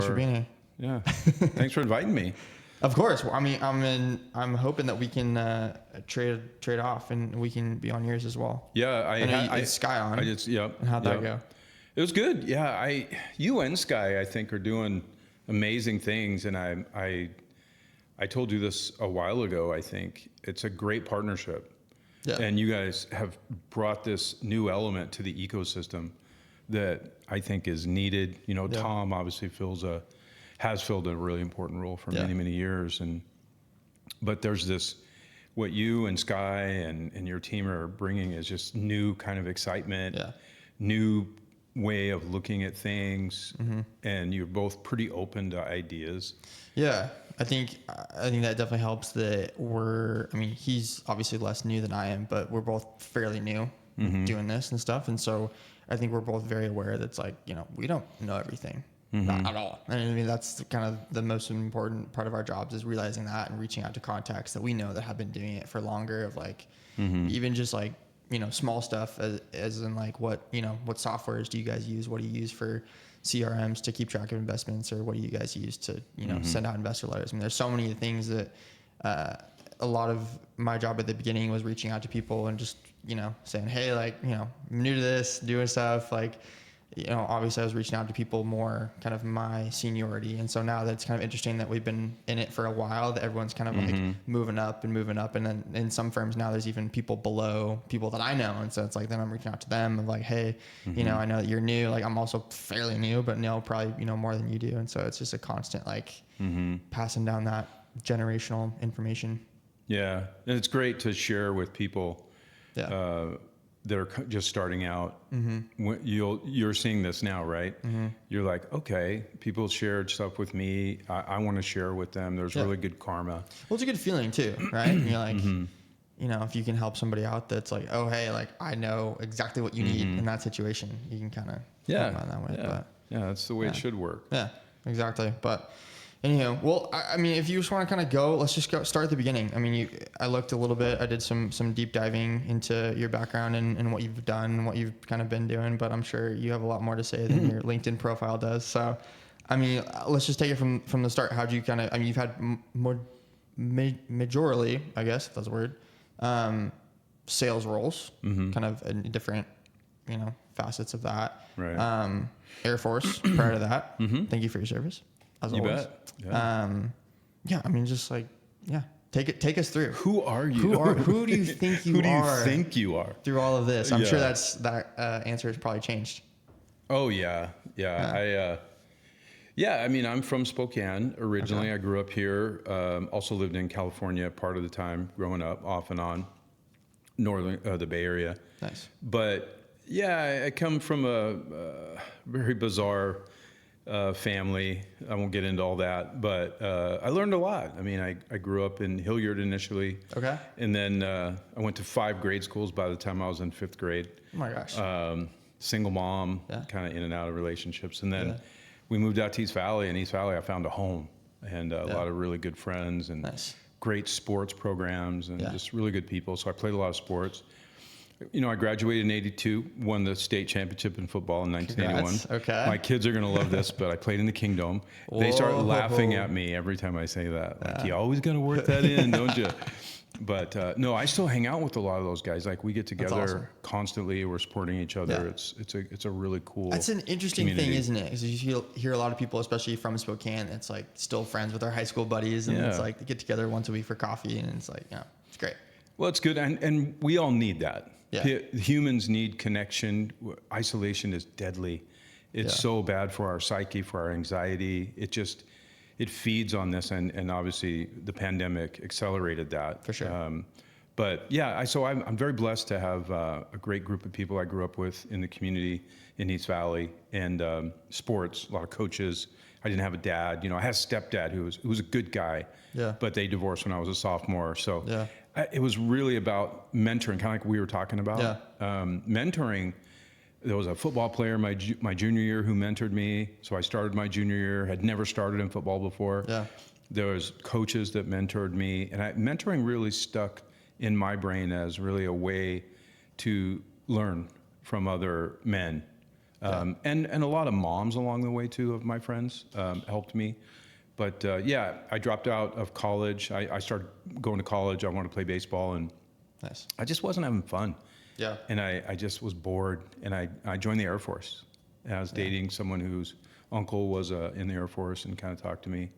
for being here. Yeah. Thanks for inviting me. Of course. Well, I mean, I'm hoping that we can trade off and we can be on yours as well. Yeah, I Sky on. And how'd that go? It was good. Yeah, you and Sky, I think, are doing amazing things, and I told you this a while ago. I think it's a great partnership, and you guys have brought this new element to the ecosystem that I think is needed. You know, Tom obviously has filled a really important role for many years, but there's this, what you and Sky and your team are bringing is just new kind of excitement, new way of looking at things, and you're both pretty open to ideas. Yeah, I think that definitely helps that he's obviously less new than I am, but we're both fairly new doing this and stuff, and so I think we're both very aware that it's like, you know, we don't know everything. Not at all. And I mean, that's kind of the most important part of our jobs, is realizing that and reaching out to contacts that we know that have been doing it for longer, of like, even just like, you know, small stuff as in like, what softwares do you guys use? What do you use for CRMs to keep track of investments? Or what do you guys use to, you know, send out investor letters? I mean, there's so many things that, a lot of my job at the beginning was reaching out to people and just, you know, saying, hey, like, you know, I'm new to this, doing stuff, like, you know, obviously I was reaching out to people more kind of my seniority. And so now that's kind of interesting that we've been in it for a while, that everyone's kind of like moving up. And then in some firms now there's even people below people that I know. And so it's like, then I'm reaching out to them of like, hey, you know, I know that you're new. Like, I'm also fairly new, but know probably, you know, more than you do. And so it's just a constant, like passing down that generational information. Yeah. And it's great to share with people, that are just starting out. You're seeing this now, right? You're like, okay, people shared stuff with me. I want to share with them. There's really good karma. Well, it's a good feeling too, right? And you're like, you know, if you can help somebody out that's like, oh, hey, like, I know exactly what you need in that situation, you can kind of help them out that way. But that's the way it should work. Yeah, exactly. But anyhow, well, I mean, if you just want to kind of go, let's just start at the beginning. I mean, I looked a little bit, I did some deep diving into your background and what you've done and what you've kind of been doing, but I'm sure you have a lot more to say than your LinkedIn profile does. So, I mean, let's just take it from the start. How'd you kind of, I mean, you've had majorly, I guess, if that's a word, sales roles, kind of in different, you know, facets of that. Right. Air Force prior to that. Thank you for your service. As you always. Bet. Yeah. I mean, just like, take us through. Who are you? Who do you think you are? Who do you think you are? Through all of this. I'm sure that answer has probably changed. Oh, yeah. I mean, I'm from Spokane originally. Okay. I grew up here. Also lived in California part of the time growing up, off and on, the Bay Area. Nice. But yeah, I come from a very bizarre family. I won't get into all that, but I learned a lot. I mean, I grew up in Hilliard initially. Okay. And then I went to 5 grade schools by the time I was in 5th grade. Oh my gosh. Single mom, kind of in and out of relationships. And then we moved out to East Valley. In East Valley, I found a home and a lot of really good friends and great sports programs and just really good people. So I played a lot of sports. You know, I graduated in 82, won the state championship in football in 1981. Congrats. Okay. My kids are going to love this, but I played in the Kingdom. They start laughing at me every time I say that. Like, you always got to work that in, don't you? But no, I still hang out with a lot of those guys. Like, we get together constantly. We're supporting each other. Yeah. It's a really cool That's an interesting community. Thing, isn't it? Because you hear a lot of people, especially from Spokane, that's like still friends with their high school buddies. And it's like they get together once a week for coffee. And it's like, it's great. Well, it's good. And we all need that. Yeah. Humans need connection. Isolation is deadly. It's so bad for our psyche, for our anxiety. It feeds on this, and obviously the pandemic accelerated that. For sure. But yeah, so I'm very blessed to have a great group of people I grew up with in the community in East Valley, and sports, a lot of coaches. I didn't have a dad. You know, I had a stepdad who was a good guy, but they divorced when I was a sophomore. So it was really about mentoring, kind of like we were talking about. Mentoring. There was a football player my junior year who mentored me. So I started my junior year, had never started in football before. Yeah. There was coaches that mentored me. And mentoring really stuck in my brain as really a way to learn from other men. And a lot of moms along the way too of my friends helped me. But yeah, I dropped out of college. I started going to college. I wanted to play baseball, and Nice. I just wasn't having fun. Yeah. And I just was bored, and I joined the Air Force. And I was dating someone whose uncle was in the Air Force and kind of talked to me.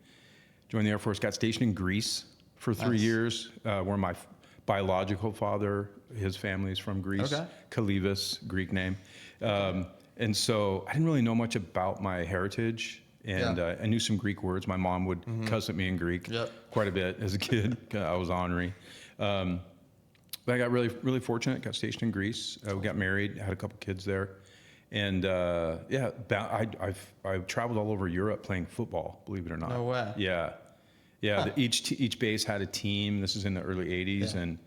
Joined the Air Force, got stationed in Greece for 3 years, where my biological father, his family is from Greece. Okay. Kalivas, Greek name. And so I didn't really know much about my heritage. And I knew some Greek words. My mom would cuss at me in Greek quite a bit as a kid. I was ornery. But I got really, really fortunate. Got stationed in Greece. We got married, had a couple kids there. And I've traveled all over Europe playing football, believe it or not. No way. Yeah. Yeah, each base had a team. This is in the early 80s. And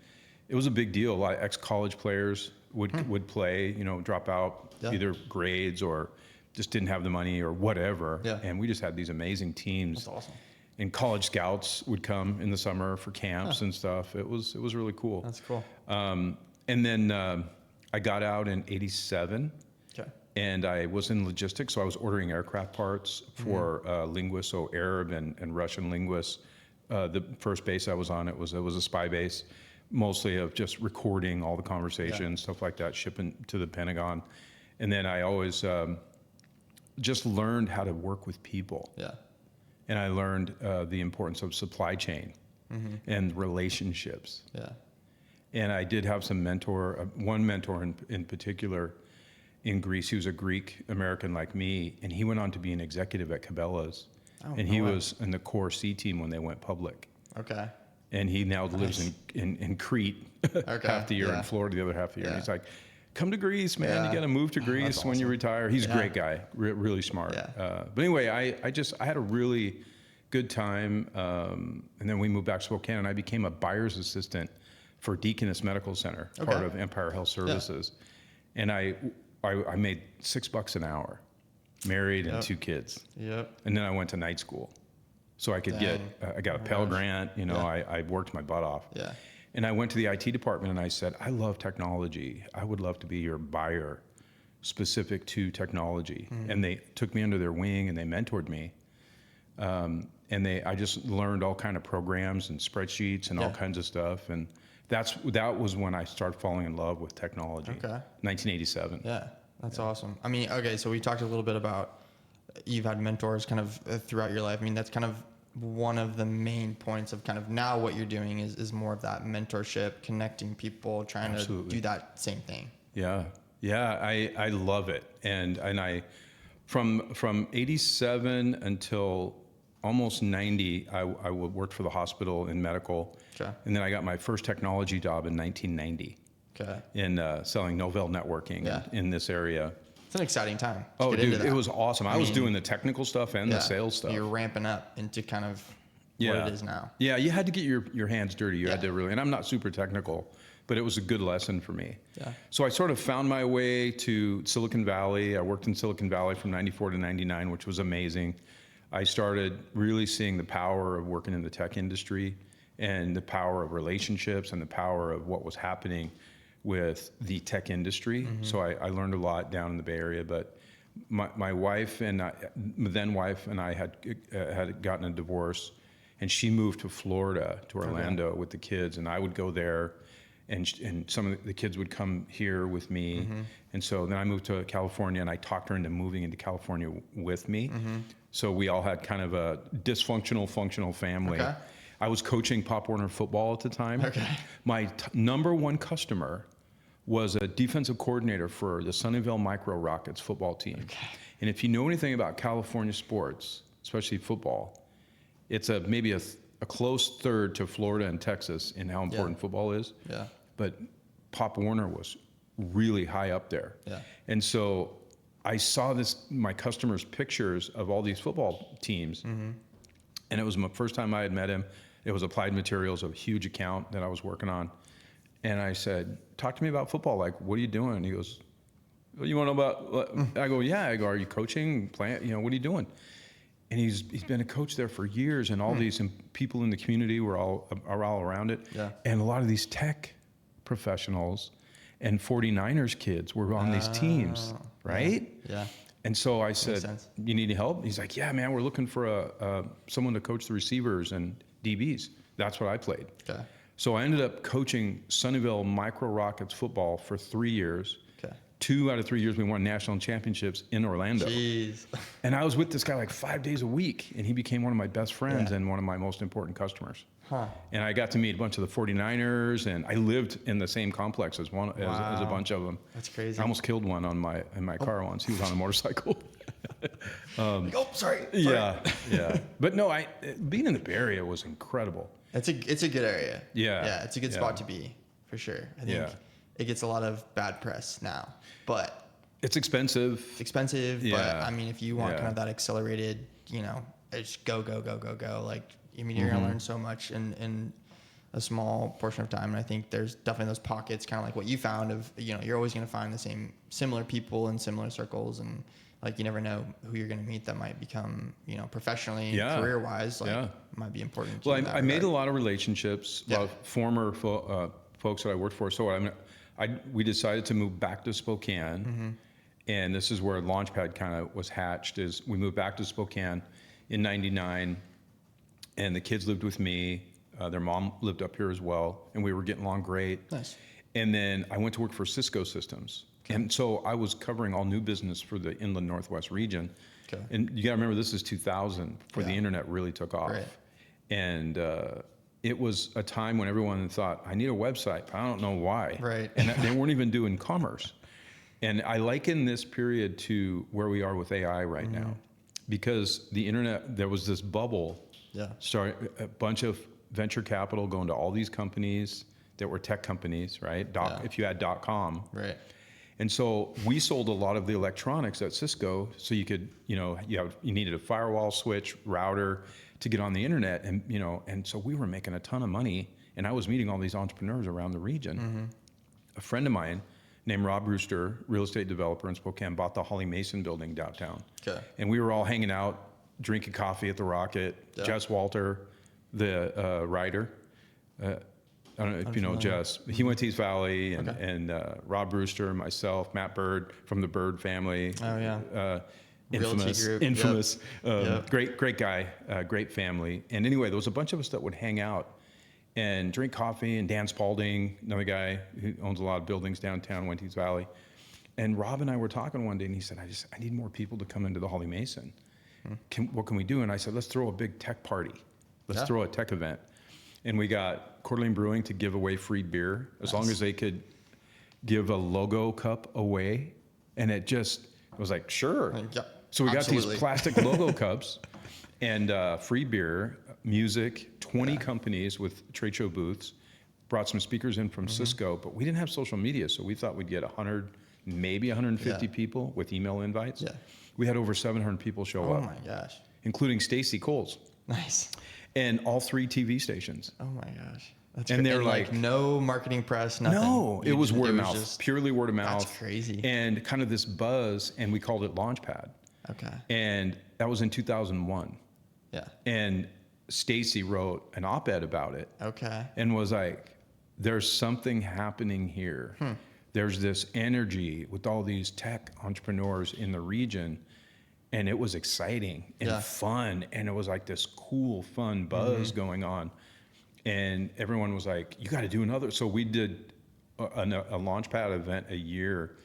it was a big deal. A lot of ex-college players would play, drop out either grades or just didn't have the money or whatever. Yeah. And we just had these amazing teams. That's awesome. And college scouts would come in the summer for camps and stuff. It was really cool. That's cool. And then I got out in '87. Okay. And I was in logistics, so I was ordering aircraft parts for linguists, so Arab and Russian linguists. The first base I was on, it was a spy base, mostly of just recording all the conversations, stuff like that, shipping to the Pentagon. And then I always just learned how to work with people. Yeah. And I learned the importance of supply chain and relationships. Yeah. And I did have some one mentor in particular in Greece. He was a Greek American like me, and he went on to be an executive at Cabela's. Oh, and he was in the core C team when they went public. Okay. And he now lives in Crete half the year, in Florida the other half the year. And he's like, come to Greece, man. You got to move to Greece when you retire. He's a great guy, really smart. Yeah. But anyway, I had a really good time. And then we moved back to Spokane, and I became a buyer's assistant for Deaconess Medical Center, part of Empire Health Services. Yeah. And I made $6 an hour, married and 2 kids. Yep. And then I went to night school. So I could I got a Pell Grant, I worked my butt off. Yeah. And I went to the IT department and I said, I love technology. I would love to be your buyer specific to technology. And they took me under their wing and they mentored me. And I just learned all kind of programs and spreadsheets and all kinds of stuff. And that was when I started falling in love with technology. Okay. 1987. Yeah, that's awesome. I mean, okay, so we talked a little bit about you've had mentors kind of throughout your life. I mean, that's kind of one of the main points of kind of now what you're doing is more of that mentorship, connecting people, trying to do that same thing. Yeah. Yeah. I love it. And I, from 87 until almost 90, I worked for the hospital in medical. Okay. And then I got my first technology job in 1990. Okay. In selling Novell networking in this area. It's an exciting time. Oh, dude, it was awesome. I was doing the technical stuff and the sales stuff. You're ramping up into kind of what it is now. Yeah, you had to get your hands dirty. You had to really, and I'm not super technical, but it was a good lesson for me. Yeah. So I sort of found my way to Silicon Valley. I worked in Silicon Valley from 94 to 99, which was amazing. I started really seeing the power of working in the tech industry and the power of relationships and the power of what was happening with the tech industry. So I learned a lot down in the Bay Area, but my wife and then wife and I had gotten a divorce, and she moved to Florida, to Orlando with the kids, and I would go there, and some of the kids would come here with me. And so then I moved to California, and I talked her into moving into California with me. So we all had kind of a dysfunctional, functional family. Okay. I was coaching Pop Warner football at the time. Okay. My number one customer was a defensive coordinator for the Sunnyvale Micro Rockets football team. Okay. And if you know anything about California sports, especially football, it's maybe a close third to Florida and Texas in how important football is. Yeah. But Pop Warner was really high up there. Yeah. And so I saw my customers' pictures of all these football teams, and it was my first time I had met him. It was Applied Materials, a huge account that I was working on. And I said, talk to me about football. Like, what are you doing? And he goes, well, you want to know about, I go, yeah. I go, are you coaching, playing? What are you doing? And he's been a coach there for years, and all these people in the community are all around it. Yeah. And a lot of these tech professionals and 49ers kids were on these teams, right? Yeah. And so I said, you need any help? He's like, yeah, man, we're looking for someone to coach the receivers and DBs. That's what I played. Okay. So I ended up coaching Sunnyvale Micro Rockets football for 3 years. Okay. 2 out of 3 years, we won national championships in Orlando. Jeez. And I was with this guy like 5 days a week, and he became one of my best friends and one of my most important customers. Huh. And I got to meet a bunch of the 49ers, and I lived in the same complex as as a bunch of them. That's crazy. I almost killed one in my car once. He was on a motorcycle. Sorry. Yeah. But no, being in the Bay Area was incredible. It's a good area. Yeah. Yeah, it's a good spot to be, for sure. I think it gets a lot of bad press now, but it's expensive. But I mean, if you want kind of that accelerated, it's go. Like, I mean, you're gonna learn so much in a small portion of time. And I think there's definitely those pockets, kind of like what you found of, you're always gonna find the similar people in similar circles, and like, you never know who you're gonna meet that might become, professionally, career wise, might be important. Well, I made a lot of relationships, a lot of former folks that I worked for. So we decided to move back to Spokane. And this is where LaunchPad kind of was hatched. Is we moved back to Spokane in '99, and the kids lived with me. Their mom lived up here as well, and we were getting along great. Nice. And then I went to work for Cisco Systems, and so I was covering all new business for the Inland Northwest region. Okay. And you got to remember, this is 2000 before the internet really took off. Right. And it was a time when everyone thought, I need a website, but I don't know why. Right. And they weren't even doing commerce. And I liken this period to where we are with AI right now, because the internet, there was this bubble. A bunch of venture capital going to all these companies that were tech companies, right? If you had .com. Right. And so we sold a lot of the electronics at Cisco, so you could, you needed a firewall, switch, router to get on the internet, and so we were making a ton of money, and I was meeting all these entrepreneurs around the region. A friend of mine named Rob Brewster, real estate developer in Spokane, bought the Holly Mason building downtown. Okay. And we were all hanging out, drinking coffee at the Rocket. Jess Walter, the writer, I don't know if you know Jess. He went to East Valley, and Rob Brewster, myself, Matt Bird from the Bird family. Oh yeah. Infamous. Great guy, great family. And anyway, there was a bunch of us that would hang out and drink coffee, and Dan Spalding, another guy who owns a lot of buildings downtown, went to East Valley. And Rob and I were talking one day, and he said, I need more people to come into the Holly Mason. What can we do? And I said, let's throw a big tech party. Let's throw a tech event. And we got Coeur d'Alene Brewing to give away free beer as long as they could give a logo cup away. And it was like, sure. So we got these plastic logo cups and free beer, music, 20 companies with trade show booths, brought some speakers in from Cisco, but we didn't have social media, so we thought we'd get 100, maybe 150 people with email invites. Yeah. We had over 700 people show up. Oh my gosh. Including Stacy Coles. Nice. And all 3 TV stations. Oh my gosh. And they're like no marketing press, nothing. No, it was word of mouth, purely word of mouth. That's crazy. And kind of this buzz, and we called it LaunchPad. Okay. And that was in 2001. Yeah. And Stacy wrote an op-ed about it. Okay. And was like, there's something happening here. There's this energy with all these tech entrepreneurs in the region. And it was exciting and fun. And it was like this cool, fun buzz going on. And everyone was like, you got to do another. So we did a LaunchPad event a year.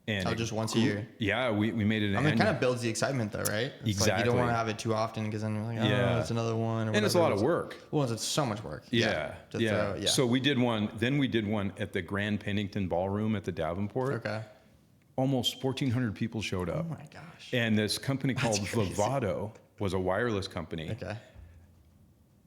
And just once a year? Yeah, we made it. I mean, it kind of builds the excitement though, right? It's exactly. Like you don't want to have it too often, because then you're like, it's another one. And it's a lot of work. Well, it's so much work. Yeah. So we did one. Then we did one at the Grand Pennington Ballroom at the Davenport. Okay. Almost 1,400 people showed up. Oh my gosh. And this company called Vivado was a wireless company. Okay.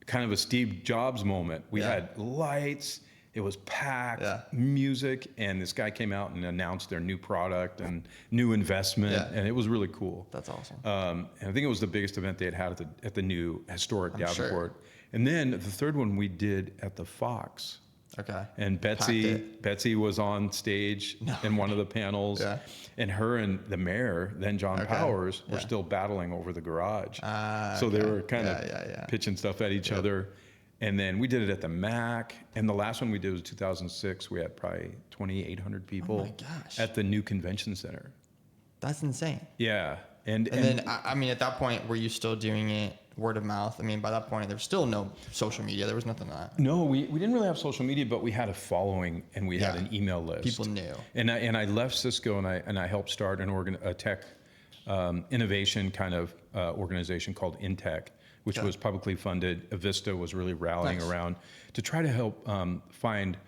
Kind of a Steve Jobs moment. We had lights. It was packed, music, and this guy came out and announced their new product and new investment, and it was really cool. That's awesome. And I think it was the biggest event they had had at the new historic Davenport. Sure. And then the third one we did at the Fox. Okay. And Betsy was on stage in one of the panels, and her and the mayor, then John Powers, were still battling over the garage. So they were kind of pitching stuff at each other. And then we did it at the MAC, and the last one we did was 2006. We had probably 2,800 people at the new convention center. That's insane. Yeah. And then, I mean, at that point, were you still doing it word of mouth? I mean, by that point, there was still no social media. There was nothing like that. No, we didn't really have social media, but we had a following and we had an email list. People knew. And I left Cisco and I helped start a tech innovation kind of organization called InTech, which was publicly funded. Avista was really rallying around to try to help find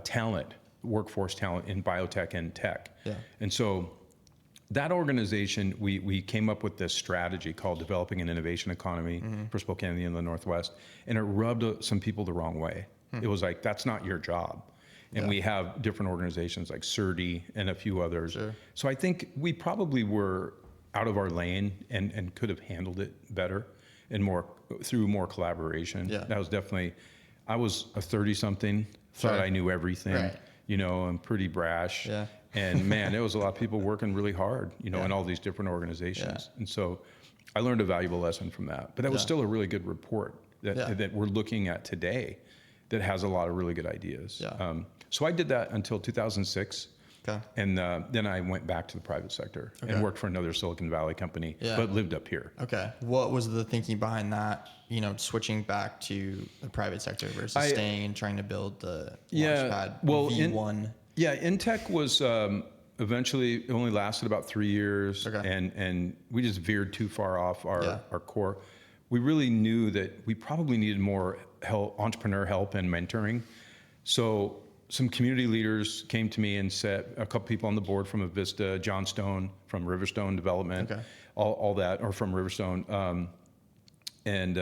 talent, workforce talent in biotech and tech. Yeah. And so that organization, we came up with this strategy called Developing an Innovation Economy for Spokane and the Northwest, and it rubbed some people the wrong way. It was like, that's not your job. And we have different organizations like CERDI and a few others. Sure. So I think we probably were out of our lane and could have handled it better and through more collaboration. Yeah. That was definitely, I was a 30-something, thought I knew everything, I'm pretty brash. Yeah. And man, there was a lot of people working really hard, in all these different organizations. And so I learned a valuable lesson from that. But that was still a really good report that we're looking at today that has a lot of really good ideas. Yeah. So I did that until 2006. Okay. And then I went back to the private sector and worked for another Silicon Valley company, but lived up here. Okay. What was the thinking behind that, switching back to the private sector versus staying and trying to build the LaunchPad V1? InTech was eventually, it only lasted about 3 years, and we just veered too far off our core. We really knew that we probably needed more entrepreneur help and mentoring. So some community leaders came to me and said, a couple people on the board from Avista, John Stone from Riverstone Development, all that, or from Riverstone, and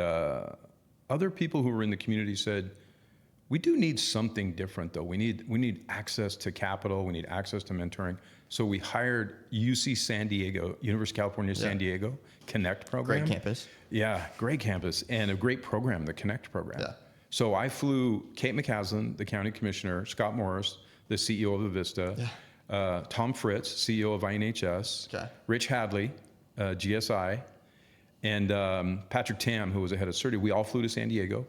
other people who were in the community said, we do need something different though. We need access to capital. We need access to mentoring. So we hired UC San Diego, University of California, San Diego, Connect program. Great campus. Yeah, great campus and a great program, the Connect program. Yeah. So I flew Kate McCaslin, the county commissioner, Scott Morris, the CEO of Avista, Tom Fritz, CEO of INHS, Rich Hadley, GSI, and Patrick Tam, who was the head of CERDI. We all flew to San Diego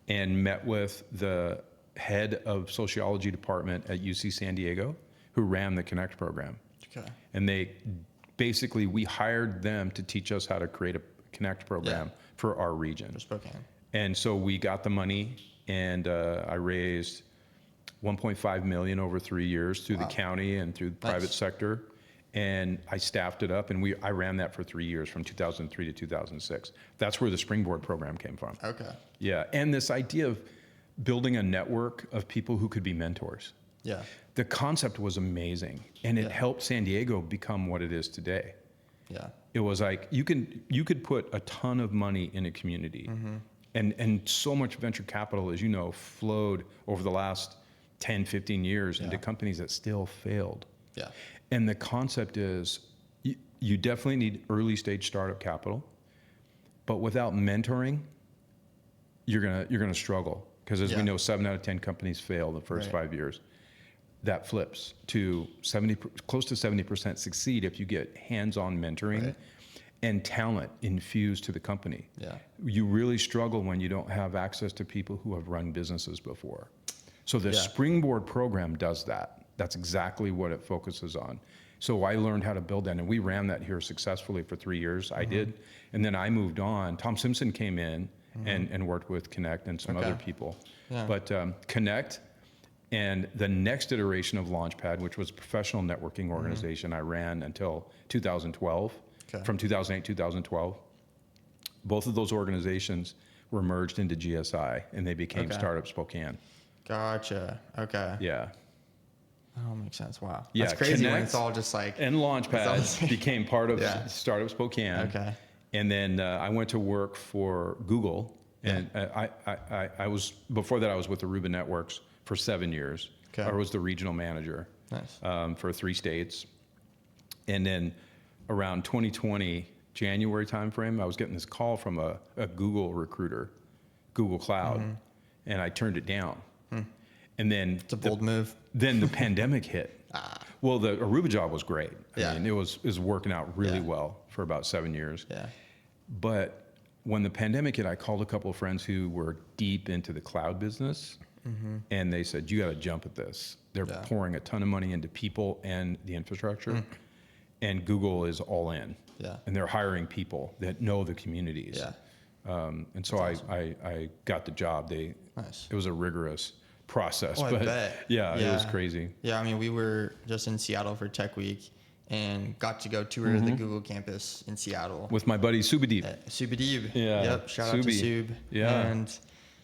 and met with the head of sociology department at UC San Diego, who ran the Connect program. Okay. And we hired them to teach us how to create a Connect program for our region. For Spokane. And so we got the money, and I raised $1.5 million over 3 years through the county and through the private sector. And I staffed it up, and I ran that for 3 years, from 2003 to 2006. That's where the Springboard program came from. Okay. Yeah, and this idea of building a network of people who could be mentors. Yeah. The concept was amazing, and it helped San Diego become what it is today. Yeah. It was like you could put a ton of money in a community, and so much venture capital, as you know, flowed over the last 10, 15 years into companies that still failed. Yeah. And the concept is you definitely need early stage startup capital, but without mentoring, you're gonna struggle, because as we know, 7 out of 10 companies fail the first 5 years. That flips to close to 70% succeed if you get hands-on mentoring and talent infused to the company. Yeah. You really struggle when you don't have access to people who have run businesses before. So the Springboard program does that. That's exactly what it focuses on. So I learned how to build that, and we ran that here successfully for 3 years. I did. And then I moved on. Tom Simpson came in and worked with Connect and some other people. Yeah. But Connect and the next iteration of LaunchPad, which was a professional networking organization, I ran until 2012. From 2008 to 2012. Both of those organizations were merged into GSI, and they became Startup Spokane. Gotcha. Okay. Yeah. Oh, makes sense. Wow. Yeah, That's crazy Connect when it's all just like... And LaunchPad became part of Startup Spokane. Okay. And then I went to work for Google. And I was, before that, I was with the Rubin Networks for 7 years. Okay. I was the regional manager for 3 states. And then around 2020, January timeframe, I was getting this call from a Google recruiter, Google Cloud, and I turned it down. And then it's a bold move. Then the pandemic hit. Well, the Aruba job was great. I mean, it was working out really well for about 7 years. Yeah. But when the pandemic hit, I called a couple of friends who were deep into the cloud business, and they said, "You got to jump at this. They're pouring a ton of money into people and the infrastructure." and Google is all in. Yeah. And they're hiring people that know the communities. Yeah. And so I got the job. Nice. It was a rigorous process, Oh, but I bet. yeah, it was crazy. Yeah, I mean, we were just in Seattle for Tech Week and got to go tour the Google campus in Seattle With my buddy Subhadeep. Subhadeep. Yeah. Yep. Shout out to Sub. Yeah. And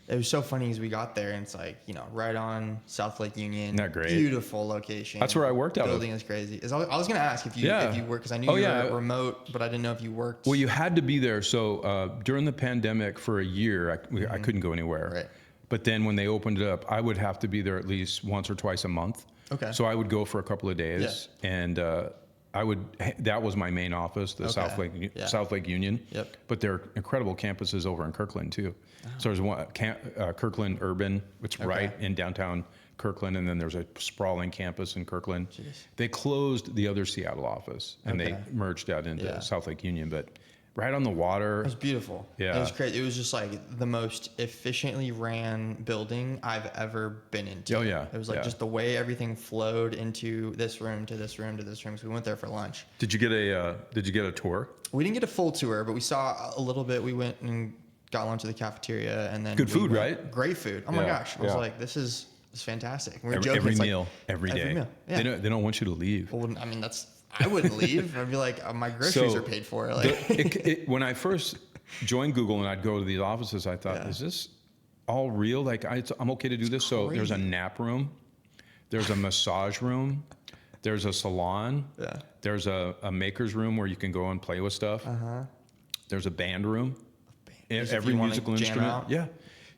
it was so funny as we got there, and it's like, you know, right on South Lake Union. Isn't that great? Beautiful location. That's where I worked out of. Building is crazy. I was going to ask if you work, because I knew you were remote, but I didn't know if you worked. Well, you had to be there. So during the pandemic for a year, I couldn't go anywhere. Right. But then when they opened it up, I would have to be there at least once or twice a month. Okay. So I would go for a couple of days, and that was my main office, the South Lake Union. Yep. But there are incredible campuses over in Kirkland too. Oh. So there's one Kirkland Urban, it's right in downtown Kirkland, and then there's a sprawling campus in Kirkland. Jeez. They closed the other Seattle office and they merged out into South Lake Union, but right on the water. It was beautiful. Yeah. It was crazy. It was just like the most efficiently ran building I've ever been into. Oh, yeah. It was like just the way everything flowed into this room to this room to this room. So we went there for lunch. Did you get a tour? We didn't get a full tour, but we saw a little bit. We went and got lunch at the cafeteria, and then good food, right? Great food. Oh my gosh. I was like, this is fantastic. We were joking. Every it's meal, like, every day. Meal. Yeah. They don't want you to leave. Well, I mean, I wouldn't leave. I'd be like, my groceries are paid for. Like, when I first joined Google and I'd go to these offices, I thought, is this all real? Like, I'm okay to do this. So there's a nap room, there's a massage room, there's a salon, there's a maker's room where you can go and play with stuff. There's a band room, every musical instrument.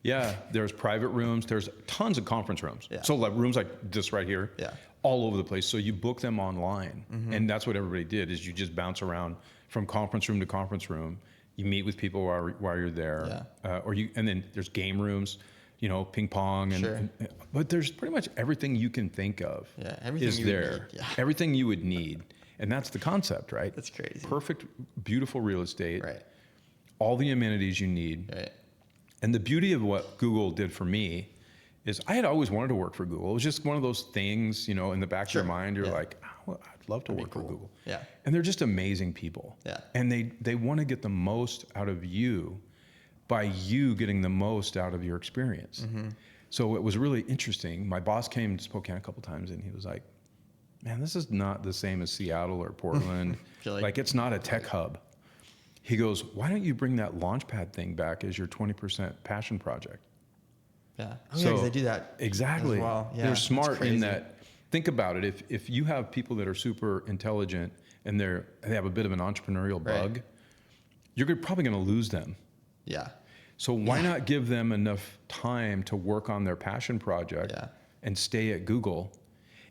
Yeah. There's private rooms. There's tons of conference rooms. Yeah. So like rooms like this right here. Yeah. All over the place. So you book them online, and that's what everybody did. Is you just bounce around from conference room to conference room. You meet with people while you're there, and then there's game rooms, ping pong, but there's pretty much everything you can think of. Yeah, everything is there. Yeah. Everything you would need, and that's the concept, right? That's crazy. Perfect, beautiful real estate. Right. All the amenities you need. Right. And the beauty of what Google did for me is I had always wanted to work for Google. It was just one of those things, in the back of your mind, you're like, I'd love to work for Google. Yeah. And they're just amazing people. Yeah. And they want to get the most out of you by you getting the most out of your experience. So it was really interesting. My boss came to Spokane a couple times and he was like, man, this is not the same as Seattle or Portland. like it's not a tech hub. He goes, why don't you bring that LaunchPad thing back as your 20% passion project? Yeah. Because they do that. Exactly. As well. Yeah, they're smart in that. Think about it. If you have people that are super intelligent and they have a bit of an entrepreneurial bug, you're probably going to lose them. Yeah. So why not give them enough time to work on their passion project and stay at Google?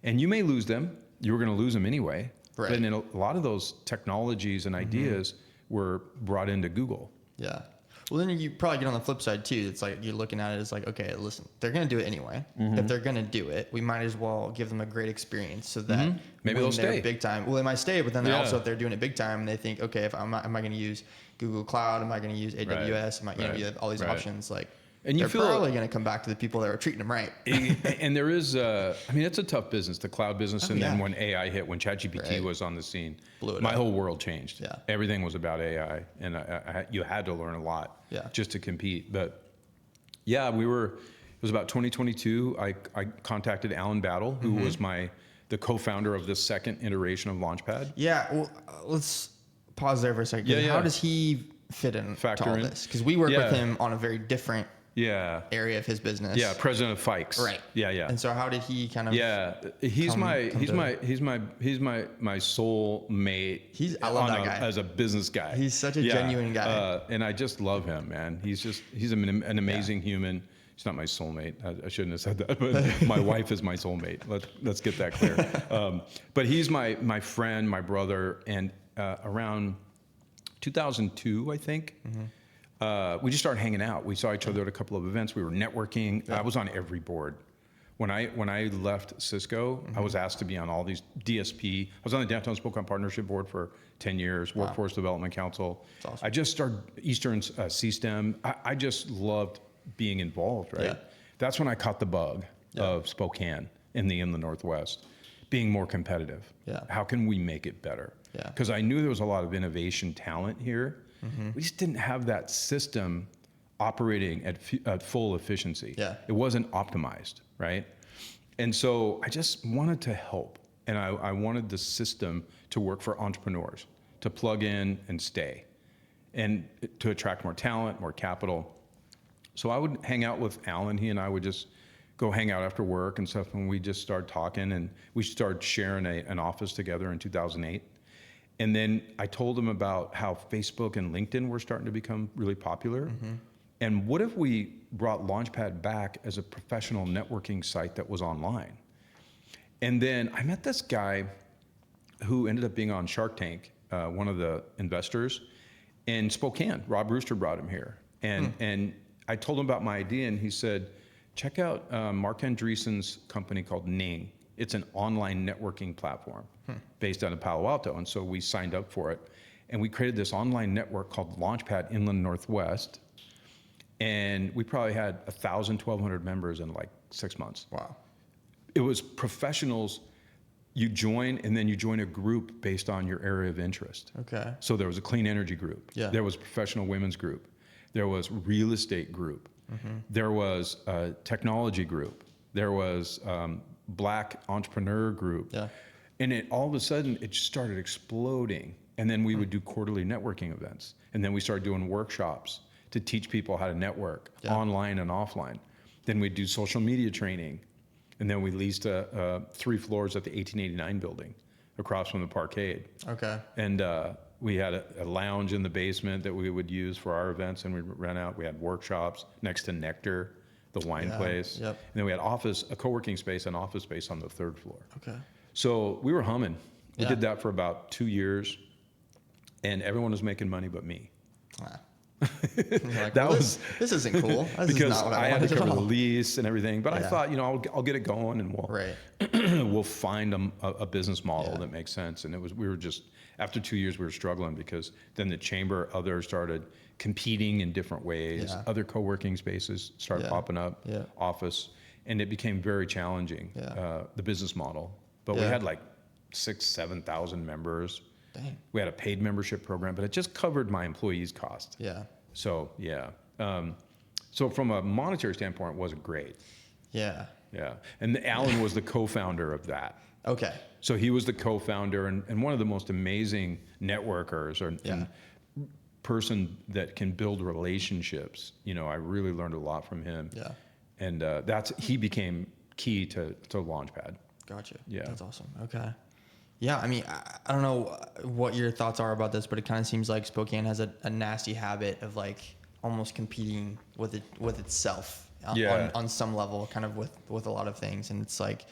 And you may lose them. You were going to lose them anyway. Right. But then a lot of those technologies and ideas were brought into Google. Yeah. Well, then you probably get on the flip side too. It's like you're looking at it as like, okay, listen, they're going to do it anyway. If they're going to do it, we might as well give them a great experience so that maybe they'll stay big time. Well, they might stay, but then they also, if they're doing it big time, they think, okay, if am I going to use Google Cloud? Am I going to use AWS? Am I, you have all these options. Like, and they're probably going to come back to the people that are treating them right. And there is, it's a tough business, the cloud business. And then when AI hit, when ChatGPT was on the scene, my whole world changed. Yeah. Everything was about AI, and you had to learn a lot just to compete. But it was about 2022. I contacted Alan Battle, who was the co-founder of the second iteration of LaunchPad. Yeah. Well, let's pause there for a second. How does he fit in to all this? Because we work with him on a very different area of his business. Yeah, president of Fikes. Right. Yeah. And so how did he kind of? Yeah, he's my soul mate. I love that guy as a business guy. He's such a genuine guy, and I just love him, man. He's an amazing human. He's not my soulmate. I shouldn't have said that, but my wife is my soulmate. Let's get that clear. But he's my friend, my brother, and around 2002, I think. We just started hanging out. We saw each other at a couple of events. We were networking. Yeah. I was on every board. When I left Cisco, I was asked to be on all these DSP. I was on the Downtown Spokane Partnership Board for 10 years, Workforce Development Council. That's awesome. I just started Eastern CSTEM. I just loved being involved, right? Yeah. That's when I caught the bug of Spokane in the Northwest. being more competitive. Yeah. How can we make it better? Yeah. Because I knew there was a lot of innovation talent here. We just didn't have that system operating at full efficiency. Yeah. It wasn't optimized, right? And so I just wanted to help. And I wanted the system to work for entrepreneurs, to plug in and stay, and to attract more talent, more capital. So I would hang out with Alan. He and I would just go hang out after work and stuff, and we just started talking, and we started sharing an office together in 2008. And then I told him about how Facebook and LinkedIn were starting to become really popular. And what if we brought LaunchPad back as a professional networking site that was online? And then I met this guy who ended up being on Shark Tank, one of the investors in Spokane. Rob Rooster brought him here. And I told him about my idea, and he said, check out Mark Andreessen's company called Ning. It's an online networking platform based out of Palo Alto. And so we signed up for it. And we created this online network called LaunchPad Inland Northwest. And we probably had 1,000, 1,200 members in like 6 months. Wow. It was professionals. You join, and then you join a group based on your area of interest. Okay. So there was a clean energy group. Yeah. There was a professional women's group. There was real estate group. There was a technology group. There was Black entrepreneur group. Yeah. And all of a sudden, it just started exploding. And then we would do quarterly networking events. And then we started doing workshops to teach people how to network online and offline. Then we'd do social media training. And then we leased 3 floors at the 1889 building across from the Parkade. Okay. And we had a lounge in the basement that we would use for our events, and we'd rent out. We had workshops next to Nectar, the wine place. Yep. And then we had a co-working space and office space on the 3rd floor. Okay. So we were humming. We Yeah. did that for about 2 years, and everyone was making money but me. Ah. Like, That this isn't cool. This because is not what I had to wanted at cover the all. lease and everything. But I Yeah. thought, I'll get it going, and Right. we'll find a business model Yeah. that makes sense. And we were just, after 2 years, we were struggling because then the chamber, others started competing in different ways. Yeah. Other co-working spaces started Yeah. popping up, Yeah. office, and it became very challenging, Yeah. the business model. But we Yeah. had like 6,000-7,000 members. Dang. We had a paid membership program, but it just covered my employees' cost. Yeah. So yeah. So from a monetary standpoint, it wasn't great. Yeah. Yeah. And Alan was the co-founder of that. Okay. So he was the co-founder and one of the most amazing networkers and person that can build relationships. I really learned a lot from him. Yeah. And he became key to LaunchPad. Gotcha. Yeah. That's awesome. Okay. Yeah, I mean, I don't know what your thoughts are about this, but it kind of seems like Spokane has a nasty habit of like almost competing with itself on some level, kind of with a lot of things. And it's like,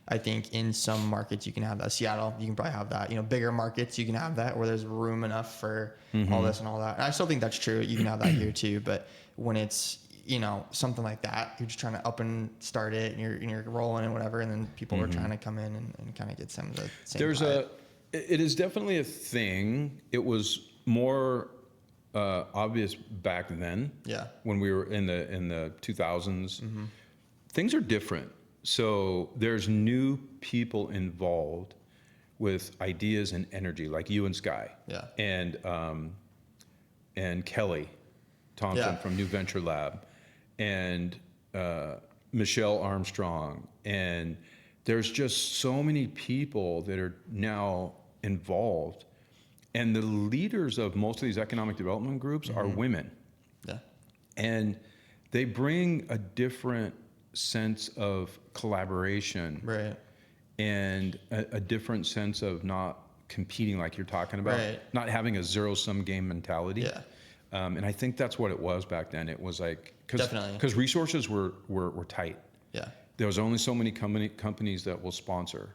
I think in some markets you can have that. Seattle, you can probably have that. Bigger markets, you can have that where there's room enough for all this and all that. And I still think that's true. You can have that here too. But when it's something like that, you're just trying to up and start it, and you're rolling and whatever, and then people are trying to come in and kind of get some of the same. It is definitely a thing. It was more obvious back then. Yeah. When we were in the 2000s, things are different. So there's new people involved with ideas and energy, like you and Sky. Yeah. And Kelly Thompson from New Venture Lab, and Michelle Armstrong, and there's just so many people that are now involved, and the leaders of most of these economic development groups are women. Yeah. And they bring a different sense of collaboration, Right. and a different sense of not competing like you're talking about, not having a zero-sum game mentality. Yeah. And I think that's what it was back then. It was like, Definitely. because resources were tight. Yeah. There was only so many companies that will sponsor.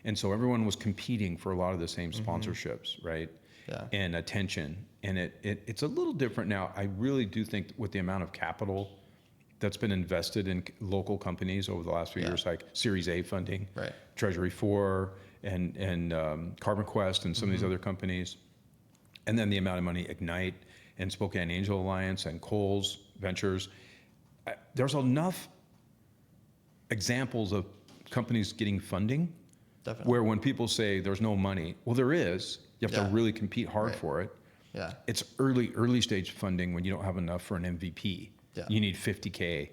And so everyone was competing for a lot of the same sponsorships, right? Yeah. And attention. And it's a little different now. I really do think with the amount of capital that's been invested in local companies over the last few years, like Series A funding, Right. Treasury 4, and Carbon Quest, and some of these other companies. And then the amount of money Ignite and Spokane Angel Alliance and Coles Ventures. There's enough examples of companies getting funding definitely. Where when people say there's no money, well, there is. You have to really compete hard for it. Yeah. It's early stage funding when you don't have enough for an MVP. Yeah. You need $50K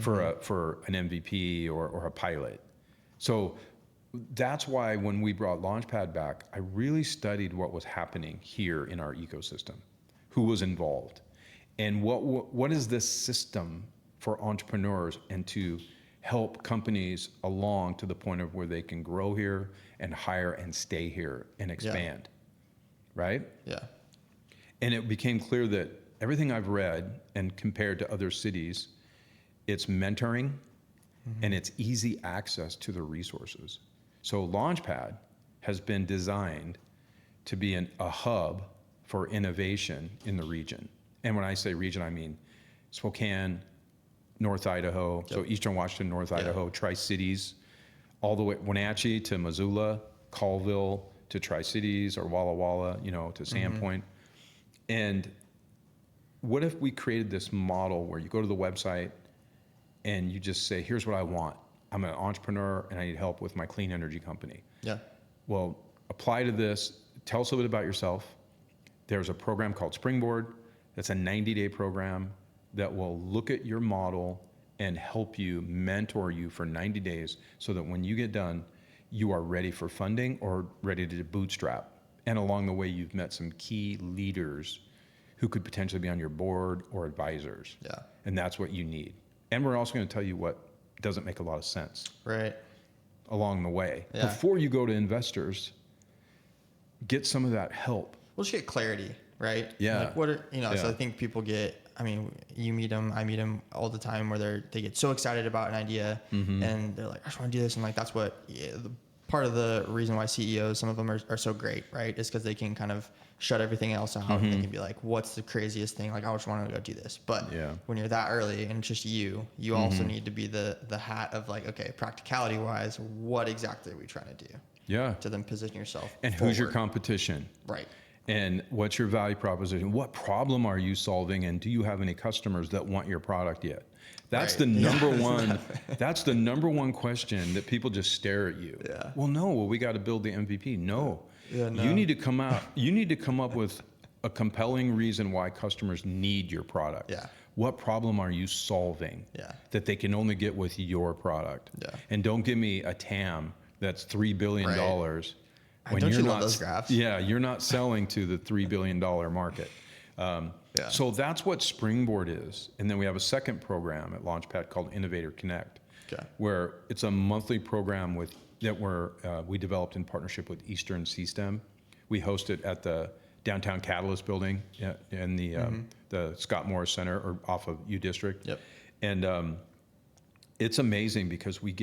for an MVP or a pilot. So that's why when we brought LaunchPad back, I really studied what was happening here in our ecosystem, who was involved, and what is this system for entrepreneurs and to help companies along to the point of where they can grow here and hire and stay here and expand, right? Yeah. And it became clear that everything I've read and compared to other cities, it's mentoring and it's easy access to the resources. So LaunchPad has been designed to be a hub for innovation in the region. And when I say region, I mean Spokane, North Idaho, so Eastern Washington, North Idaho, Tri-Cities, all the way Wenatchee to Missoula, Colville to Tri-Cities or Walla Walla, to Sandpoint. And what if we created this model where you go to the website and you just say, here's what I want. I'm an entrepreneur and I need help with my clean energy company. Yeah. Well, apply to this. Tell us a little bit about yourself. There's a program called Springboard. That's a 90-day program that will look at your model and help you, mentor you for 90 days so that when you get done, you are ready for funding or ready to bootstrap. And along the way, you've met some key leaders who could potentially be on your board or advisors. Yeah. And that's what you need. And we're also going to tell you what doesn't make a lot of sense. Right. Along the way. Yeah. Before you go to investors, get some of that help. We'll just get clarity, right? Yeah. Like what are, so I think people get, you meet them, I meet them all the time where they get so excited about an idea and they're like, I just want to do this. And like, that's what part of the reason why CEOs, some of them are so great, right? Is because they can kind of shut everything else out and they can be like, what's the craziest thing? Like, I just want to go do this. But when you're that early and it's just you also need to be the hat of like, okay, practicality wise, what exactly are we trying to do? Yeah. To then position yourself. And forward. who's your competition? Right. And what's your value proposition? What problem are you solving? And do you have any customers that want your product yet? That's the number one. That's the number one question that people just stare at you. Yeah. Well, we got to build the MVP. No. Yeah, no. You need to come out. You need to come up with a compelling reason why customers need your product. Yeah. What problem are you solving? Yeah. That they can only get with your product. Yeah. And don't give me a TAM that's $3 billion. Right. When don't you're you not, love those graphs? Yeah, you're not selling to the $3 billion market. So that's what Springboard is. And then we have a second program at LaunchPad called Innovator Connect, where it's a monthly program we developed in partnership with Eastern C-STEM. We host it at the downtown Catalyst building in the Scott Morris Center or off of U District. Yep. And it's amazing because we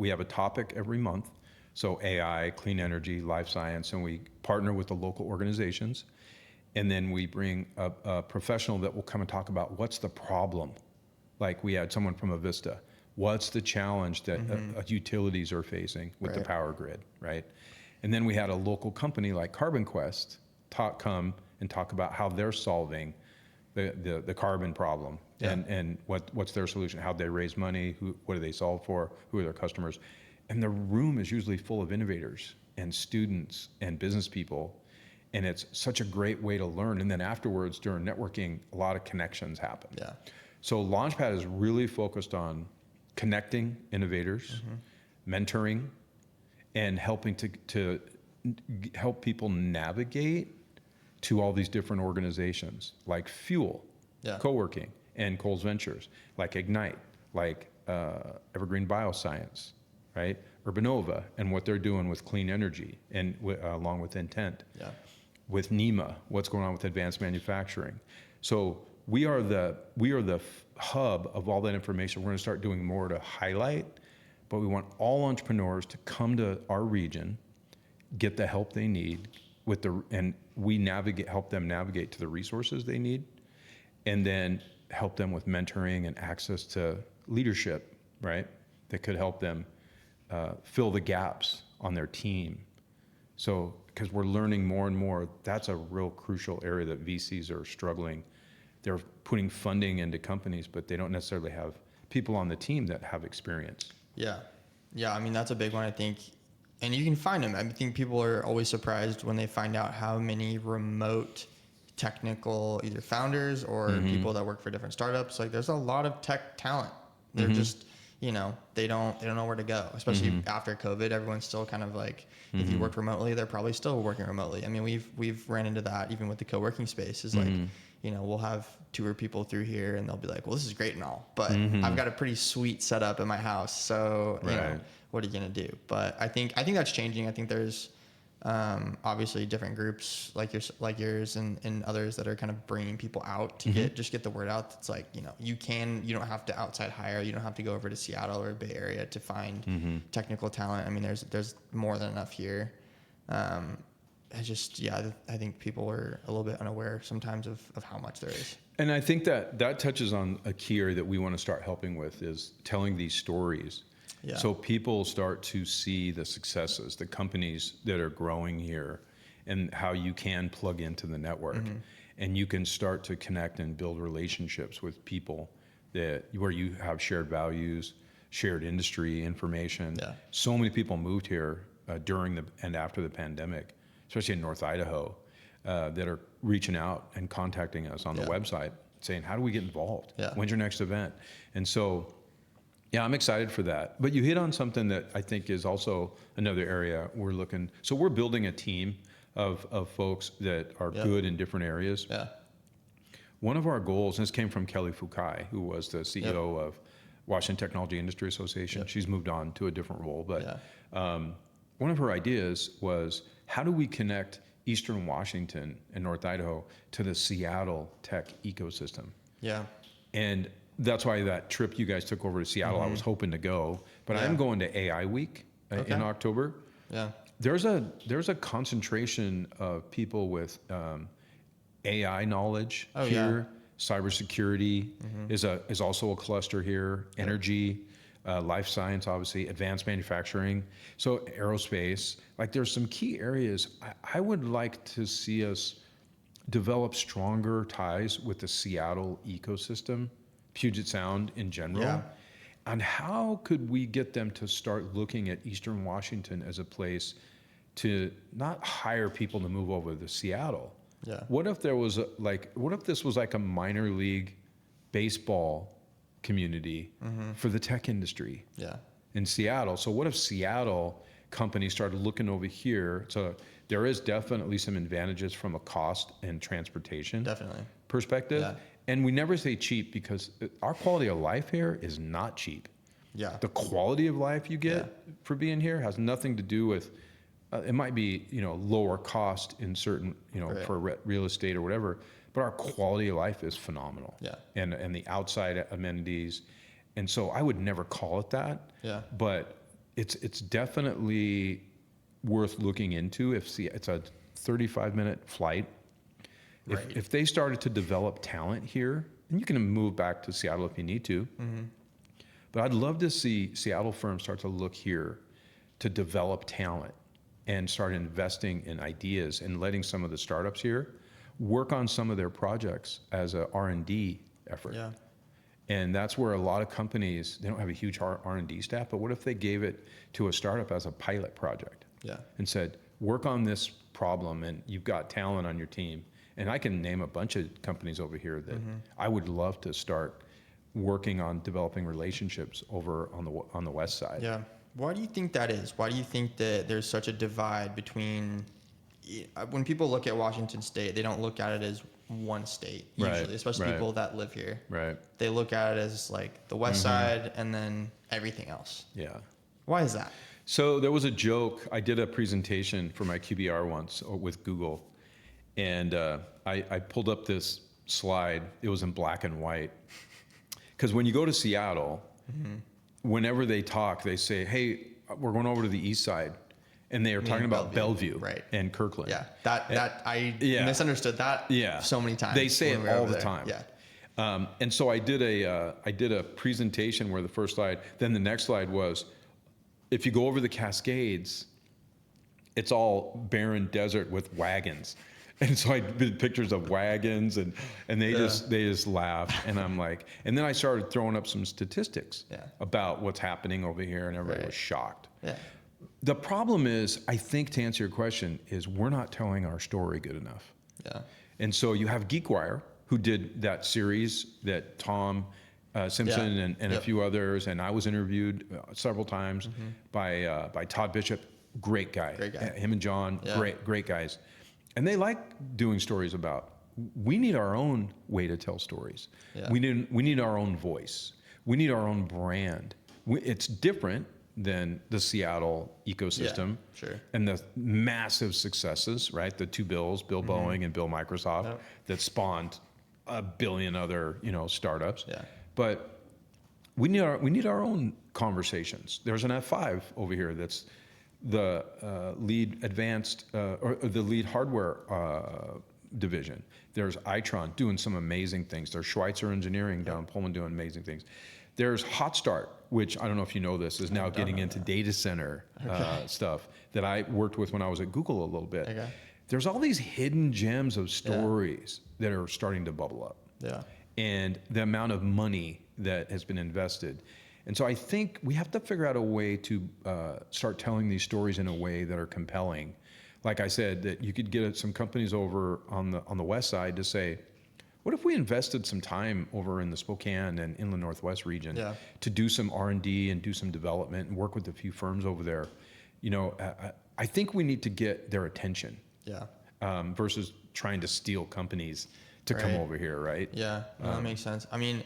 have a topic every month. So AI, clean energy, life science, and we partner with the local organizations. And then we bring a professional that will come and talk about what's the problem. Like we had someone from Avista. What's the challenge that utilities are facing with the power grid, right? And then we had a local company like Carbon Quest come and talk about how they're solving the carbon problem and what's their solution, how they raise money, what do they solve for, who are their customers. And the room is usually full of innovators and students and business people. And it's such a great way to learn. And then afterwards, during networking, a lot of connections happen. Yeah. So LaunchPad is really focused on connecting innovators, mentoring, and helping to help people navigate to all these different organizations like Fuel, co-working, and Coles Ventures, like Ignite, like Evergreen Bioscience, right? Urbanova and what they're doing with clean energy and along with Intent. Yeah. With NEMA, what's going on with advanced manufacturing. So we are the hub of all that information. We're going to start doing more to highlight, but we want all entrepreneurs to come to our region, get the help they need and we help them navigate to the resources they need, and then help them with mentoring and access to leadership, right? That could help them fill the gaps on their team. So, because we're learning more and more, that's a real crucial area that VCs are struggling. They're putting funding into companies, but they don't necessarily have people on the team that have experience. Yeah. Yeah, I mean, that's a big one. I think and you can find them. I think people are always surprised when they find out how many remote technical either founders or people that work for different startups. Like there's a lot of tech talent. They're just, you know, they don't know where to go, especially after COVID. Everyone's still kind of like, if you work remotely, they're probably still working remotely. I mean, we've ran into that even with the co-working space. Is like, you know, we'll have tour people through here and they'll be like, well, this is great and all, but I've got a pretty sweet setup in my house. So, you know, what are you going to do? But I think that's changing. I think there's obviously different groups like yours and others that are kind of bringing people out to get the word out. It's like, you know, you don't have to outside hire. You don't have to go over to Seattle or Bay Area to find technical talent. I mean, there's more than enough here. I think people are a little bit unaware sometimes of how much there is. And I think that touches on a key area that we want to start helping with is telling these stories. Yeah. So people start to see the successes, the companies that are growing here, and how you can plug into the network. And you can start to connect and build relationships with people where you have shared values, shared industry information. Yeah. So many people moved here during and after the pandemic, especially in North Idaho, that are reaching out and contacting us on the website saying, how do we get involved? Yeah. When's your next event? And so, yeah, I'm excited for that. But you hit on something that I think is also another area we're looking. So we're building a team of folks that are good in different areas. Yeah. One of our goals, and this came from Kelly Fukai, who was the CEO of Washington Technology Industry Association. She's moved on to a different role. But one of her ideas was, how do we connect Eastern Washington and North Idaho to the Seattle tech ecosystem? Yeah. And that's why that trip you guys took over to Seattle, I was hoping to go, but I'm going to AI Week in October. Yeah. There's a concentration of people with AI knowledge here. Cybersecurity is also a cluster here. Energy, life science, obviously, advanced manufacturing. So aerospace, like there's some key areas. I would like to see us develop stronger ties with the Seattle ecosystem, Puget Sound in general, and how could we get them to start looking at Eastern Washington as a place to not hire people to move over to Seattle? Yeah. What if this was like a minor league baseball community for the tech industry in Seattle? So what if Seattle companies started looking over here? So there is definitely some advantages from a cost and transportation perspective. Yeah. And we never say cheap because our quality of life here is not cheap. Yeah. The quality of life you get for being here has nothing to do with, it might be, you know, lower cost in certain, you know, for real estate or whatever, but our quality of life is phenomenal. Yeah. And the outside amenities. And so I would never call it that. Yeah. But it's definitely worth looking into. It's a 35-minute flight. If they started to develop talent here, and you can move back to Seattle if you need to, but I'd love to see Seattle firms start to look here to develop talent and start investing in ideas and letting some of the startups here work on some of their projects as a R&D effort. Yeah. And that's where a lot of companies, they don't have a huge R&D staff, but what if they gave it to a startup as a pilot project? Yeah. And said, work on this problem and you've got talent on your team. And I can name a bunch of companies over here that I would love to start working on developing relationships over on the west side. Yeah. Why do you think that is? Why do you think that there's such a divide between, when people look at Washington State, they don't look at it as one state usually, especially people that live here. Right. They look at it as like the west side and then everything else. Yeah. Why is that? So there was a joke. I did a presentation for my QBR once with Google. And I pulled up this slide. It was in black and white. Because when you go to Seattle, whenever they talk, they say, hey, we're going over to the east side. And they are talking about Bellevue and Kirkland. Yeah, I misunderstood that so many times. They say it all the time. Yeah. And so I did a presentation where the first slide, then the next slide was, if you go over the Cascades, it's all barren desert with wagons. And so I did pictures of wagons and they just laughed. And I'm like, and then I started throwing up some statistics about what's happening over here and everybody was shocked. Yeah. The problem is, I think to answer your question, is we're not telling our story good enough. Yeah. And so you have GeekWire, who did that series that Tom Simpson and a few others, and I was interviewed several times by Todd Bishop. Great guy. Him and John, great guys. And they like doing stories about. We need our own way to tell stories. Yeah. We need our own voice. We need our own brand. It's different than the Seattle ecosystem and the massive successes, right? The two Bills, Bill Boeing and Bill Microsoft, that spawned a billion other, startups. Yeah. But we need our own conversations. There's an F5 over here that's the lead advanced or the lead hardware division. There's Itron doing some amazing things. There's Schweitzer Engineering down in Pullman doing amazing things. There's HotStart, which I don't know if you know this, is now getting into data center stuff that I worked with when I was at Google a little bit. Okay. There's all these hidden gems of stories that are starting to bubble up. Yeah. And the amount of money that has been invested. And so I think we have to figure out a way to start telling these stories in a way that are compelling. Like I said, that you could get some companies over on the west side to say, what if we invested some time over in the Spokane and Inland Northwest region to do some R&D and do some development and work with a few firms over there? I think we need to get their attention versus trying to steal companies to come over here, right? Yeah, that makes sense. I mean,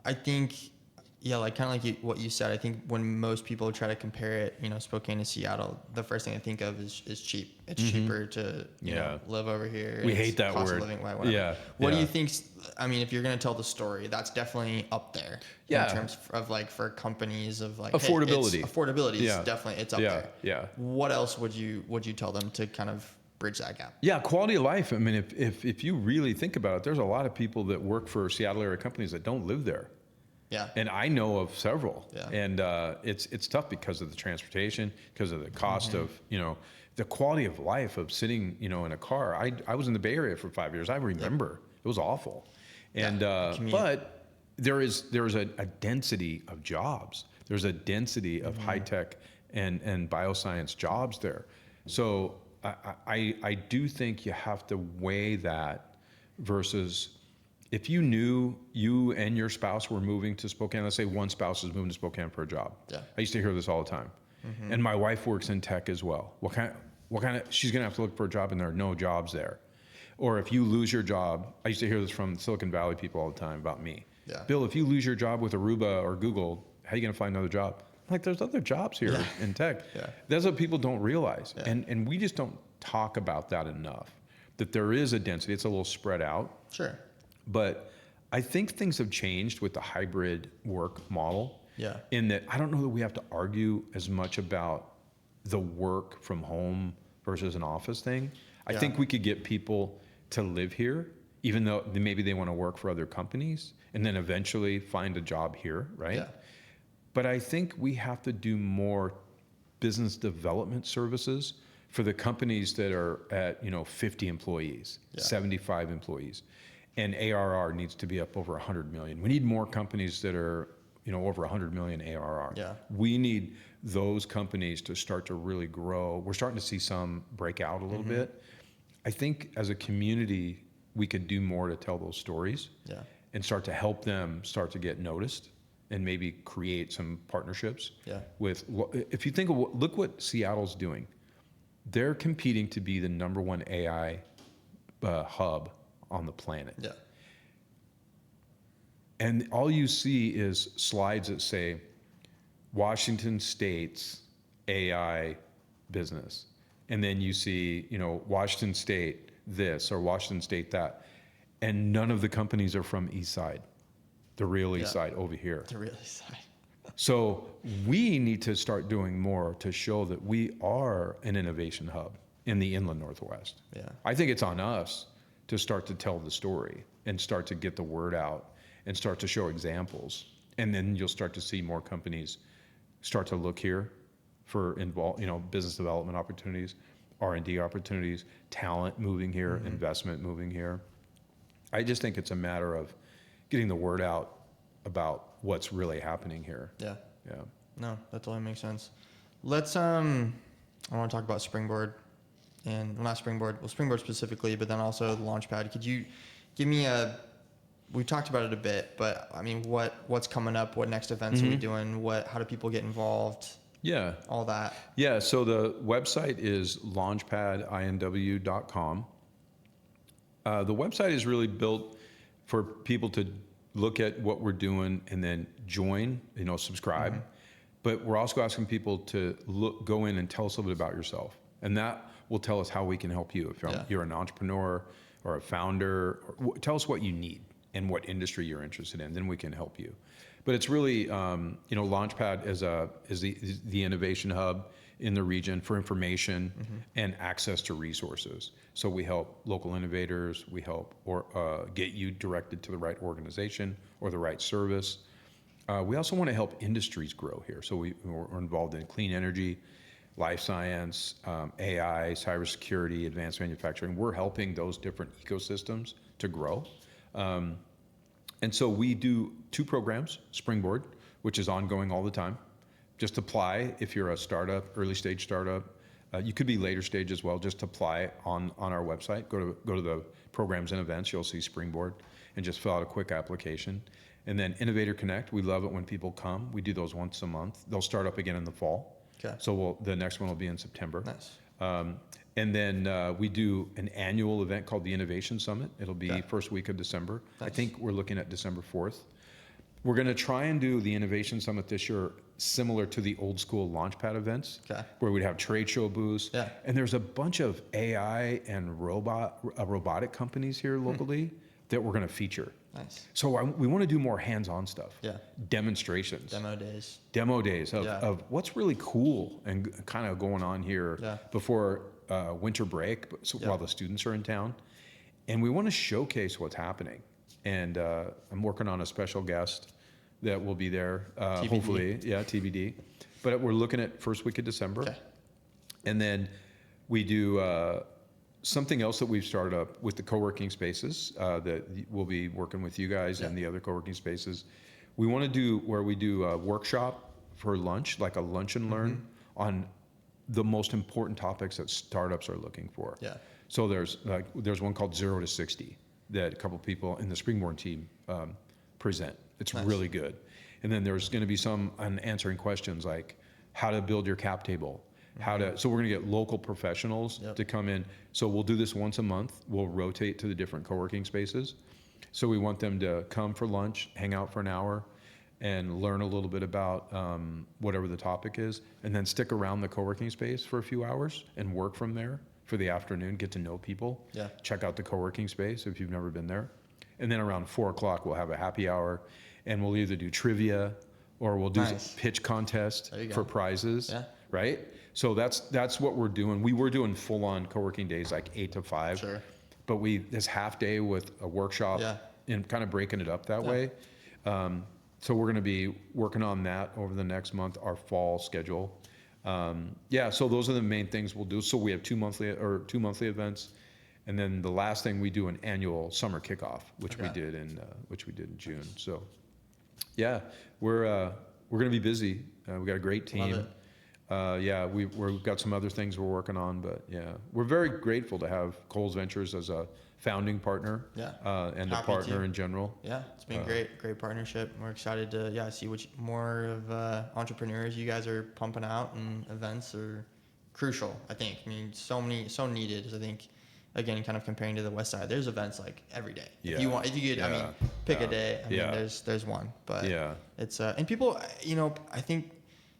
I think, what you said, I think when most people try to compare it, Spokane to Seattle, the first thing I think of is cheap. It's cheaper to live over here. We hate that cost word. Of living, whatever. What do you think? I mean, if you're going to tell the story, that's definitely up there in terms of for companies of affordability. Affordability is definitely up there. Yeah. What else would you tell them to kind of bridge that gap? Yeah, quality of life. I mean, if you really think about it, there's a lot of people that work for Seattle area companies that don't live there. Yeah. And I know of several. Yeah. And it's tough because of the transportation, because of the cost of, the quality of life of sitting, in a car. I was in the Bay Area for 5 years. I remember it was awful. And but there is a density of jobs. There's a density of high tech and bioscience jobs there. So I do think you have to weigh that versus if you knew you and your spouse were moving to Spokane. Let's say one spouse is moving to Spokane for a job. Yeah. I used to hear this all the time. And my wife works in tech as well. What kind of she's gonna have to look for a job and there are no jobs there. Or if you lose your job, I used to hear this from Silicon Valley people all the time about me. Yeah. Bill, if you lose your job with Aruba or Google, how are you gonna find another job? I'm like, there's other jobs here in tech. Yeah. That's what people don't realize. Yeah. And we just don't talk about that enough. That there is a density, it's a little spread out. Sure. But I think things have changed with the hybrid work model. Yeah. In that I don't know that we have to argue as much about the work from home versus an office thing. I think we could get people to live here, even though maybe they want to work for other companies, and then eventually find a job here, right? Yeah. But I think we have to do more business development services for the companies that are at 50 employees, 75 employees. And ARR needs to be up over 100 million. We need more companies that are, over 100 million ARR. Yeah. We need those companies to start to really grow. We're starting to see some break out a little bit. I think as a community, we could do more to tell those stories and start to help them start to get noticed and maybe create some partnerships with, if you think of look what Seattle's doing. They're competing to be the #1 AI hub on the planet. Yeah. And all you see is slides that say Washington State's AI business. And then you see, Washington State this or Washington State that. And none of the companies are from East Side, the real East Side over here. The real East Side. So we need to start doing more to show that we are an innovation hub in the Inland Northwest. Yeah. I think it's on us to start to tell the story and start to get the word out and start to show examples. And then you'll start to see more companies start to look here for business development opportunities, R&D opportunities, talent moving here, investment moving here. I just think it's a matter of getting the word out about what's really happening here. Yeah. Yeah. No, that totally makes sense. let's I want to talk about Springboard and well, not Springboard, well Springboard specifically, but then also the LaunchPad. Could you give me we talked about it a bit, but I mean, what's coming up? What next events are we doing? How do people get involved? Yeah. All that. Yeah. So the website is LaunchPadINW.com. The website is really built for people to look at what we're doing and then join, subscribe. But we're also asking people to go in and tell us a little bit about yourself. And that will tell us how we can help you. If you're an entrepreneur or a founder, tell us what you need and what industry you're interested in, then we can help you. But it's really, LaunchPad is the innovation hub in the region for information and access to resources. So we help local innovators, we help get you directed to the right organization or the right service. We also want to help industries grow here. So we're involved in clean energy, life science, AI, cybersecurity, advanced manufacturing. We're helping those different ecosystems to grow. And so we do 2 programs, Springboard, which is ongoing all the time. Just apply if you're a startup, early stage startup. You could be later stage as well. Just apply on our website. Go to the programs and events. You'll see Springboard and just fill out a quick application. And then Innovator Connect. We love it when people come. We do those once a month. They'll start up again in the fall. Okay. So the next one will be in September. Nice. And then we do an annual event called the Innovation Summit. It'll be first week of December. Nice. I think we're looking at December 4th. We're going to try and do the Innovation Summit this year similar to the old school LaunchPad events, where we'd have trade show booths. Yeah. And there's a bunch of AI and robotic companies here locally that we're going to feature. Nice. So we want to do more hands-on stuff. Yeah. Demonstrations. Demo days of what's really cool and kind of going on here before winter break, while the students are in town. And we want to showcase what's happening. And I'm working on a special guest that will be there, hopefully. Yeah, TBD. But we're looking at first week of December. Okay. And then we do something else that we've started up with the co-working spaces that we'll be working with you guys and the other co-working spaces. We want to do where we do a workshop for lunch, like a lunch and learn on the most important topics that startups are looking for. Yeah. So there's one called 0 to 60 that a couple people in the Springboard team present. It's really good. And then there's going to be some on answering questions like how to build your cap table, so we're going to get local professionals to come in. So we'll do this once a month. We'll rotate to the different co-working spaces. So we want them to come for lunch, hang out for an hour, and learn a little bit about whatever the topic is, and then stick around the co-working space for a few hours and work from there for the afternoon, get to know people, check out the co-working space if you've never been there. And then around 4 o'clock, we'll have a happy hour, and we'll either do trivia or we'll do pitch contest for prizes, right? So that's what we're doing. We were doing full-on co-working days, like 8 to 5, but this half day with a workshop and kind of breaking it up that way. So we're going to be working on that over the next month, our fall schedule. So those are the main things we'll do. So we have two monthly events, and then the last thing we do an annual summer kickoff, which we did in June. So we're going to be busy. We got a great team. We've got some other things we're working on, but we're very grateful to have Coles Ventures as a founding partner and a partner in general. Yeah, it's been great partnership. We're excited to see which more of entrepreneurs you guys are pumping out, and events are crucial, I think. I mean, so needed. I think, again, kind of comparing to the West Side, there's events like every day. If you could, pick a day. I mean, there's one, but it's and people, I think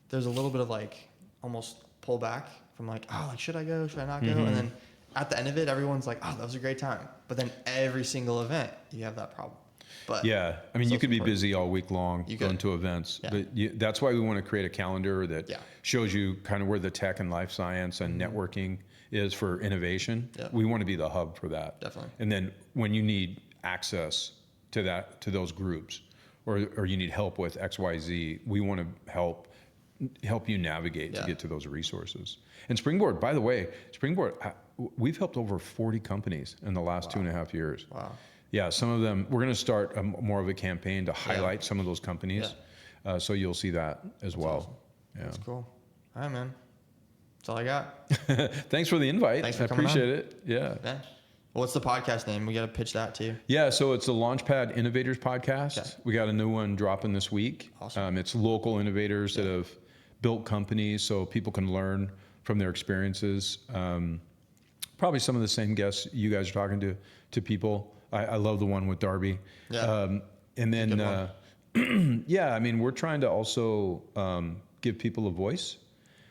there's a little bit of like almost pull back from like, oh, like should I go? Should I not go? And then at the end of it, everyone's like, oh, that was a great time. But then every single event, you have that problem. But I mean, you could be busy all week long going to events, but that's why we want to create a calendar that shows you kind of where the tech and life science and networking is for innovation. We want to be the hub for that. Definitely. And then when you need access to those groups, or you need help with XYZ, we want to help you navigate to get to those resources. And Springboard, by the way, we've helped over 40 companies in the last 2.5 years. Wow. Yeah, some of them, we're going to start more of a campaign to highlight some of those companies. So you'll see that as well. Awesome. That's cool. All right, man. That's all I got. Thanks for the invite. Thanks for I coming appreciate on. it. Yeah. Well, what's the podcast name? We got to pitch that too. Yeah, so it's the LaunchPad Innovators podcast. Okay. We got a new one dropping this week. Awesome. It's local innovators that have built companies so people can learn from their experiences. Probably some of the same guests you guys are talking to people. I love the one with Darby. Yeah. And then, yeah, I mean, we're trying to also give people a voice,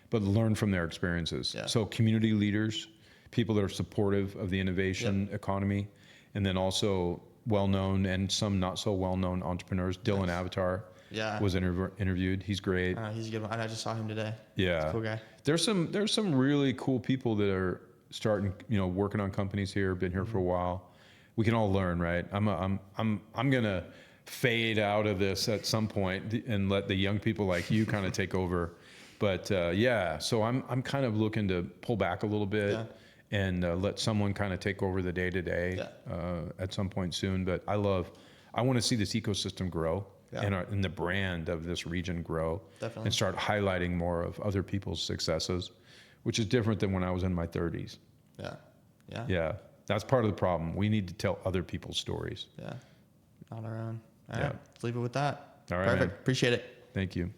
but learn from their experiences. Yeah. So community leaders, people that are supportive of the innovation economy, and then also well-known and some not so well-known entrepreneurs. Dylan Avatar was interviewed. He's great. He's a good one. I just saw him today. Yeah. He's a cool guy. There's some really cool people that are starting, working on companies here, been here for a while. We can all learn, right? I'm gonna fade out of this at some point and let the young people like you kind of take over. But so I'm kind of looking to pull back a little bit and let someone kind of take over the day to day at some point soon. But I want to see this ecosystem grow and the brand of this region grow. Definitely. And start highlighting more of other people's successes, which is different than when I was in my 30s. Yeah. That's part of the problem. We need to tell other people's stories. Yeah. Not our own. All right. Let's leave it with that. All right. Perfect. Man. Appreciate it. Thank you.